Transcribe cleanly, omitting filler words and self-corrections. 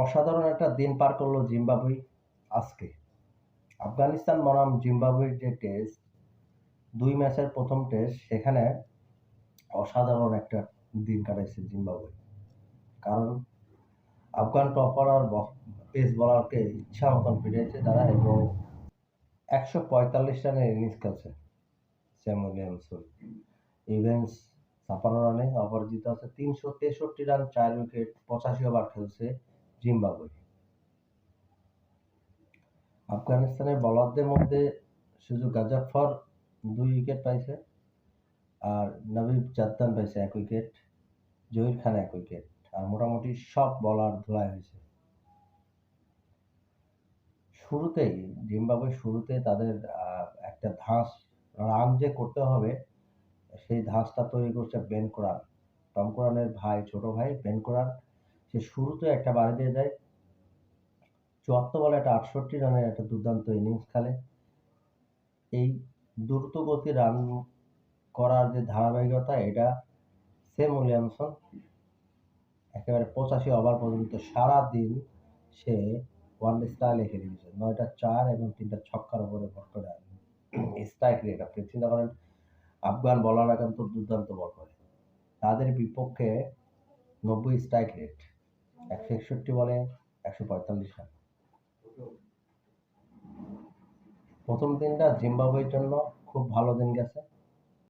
অসাধারণ একটা দিন পার করলো জিম্বাবুয়ে আজকে। আফগানিস্তান বনাম জিম্বাবুয়ের যে টেস্ট, ২ ম্যাচের প্রথম টেস্ট, সেখানে অসাধারণ একটা দিন কাটাইছে জিম্বাবুয়ে। কারণ আফগান টপ অর্ডার পেস বোলারকে ইচ্ছা মতন পিটিয়েছে তারা এবং ১৪৫ রানের ইনিংস খেলছে স্যাম উইলিয়ামসন। ইভেন্স ৫৬ রানে অপরাজিত আছে, ৩৬৩ রান, ৪ উইকেট, ৮৫ ওভার খেলছে জিম্বাবুয়ে। আফগানিস্তানের বোলারদের মধ্যে শুধু গাজাফর ২ উইকেট পাইছে, আর নবীব জাদ্দান পাইছে ১ উইকেট, জহির খান ১ উইকেট, আর মোটামুটি সব বোলার ধুলায় হয়েছে। শুরুতেই জিম্বাবুয়ে তাদের একটা রান যে করতে হবে, সেই ধাঁচটা তৈরি করছে বেন কোরান, টম কোরানের ছোট ভাই বেন কোরান। সে শুরুতে একটা বাড়ি দিয়ে যায়, ৭৪ বলে একটা ৬৮ রানের একটা দুর্দান্ত ইনিংস খেলে। এই দ্রুত গতি রান করার যে ধারাবাহিকতা, এটা স্যাম উইলিয়ামসন একেবারে ৮৫ ওভার পর্যন্ত সারাদিন সে ওয়ানডে স্টাইলে খেলে গেছে। ৯টা ৪ এবং ৩টা ছক্কার উপরে ভর করে স্ট্রাইক রেট। আপনি চিন্তা করেন, আফগান বলাররা কিন্তু দুর্দান্ত বল করে, তাদের বিপক্ষে ৯০ স্ট্রাইক রেট, ১৬১ বলে ১৪৫ রান। প্রথম দিনটা জিম্বাবুয়ের জন্য খুব ভালো দিন গেছে।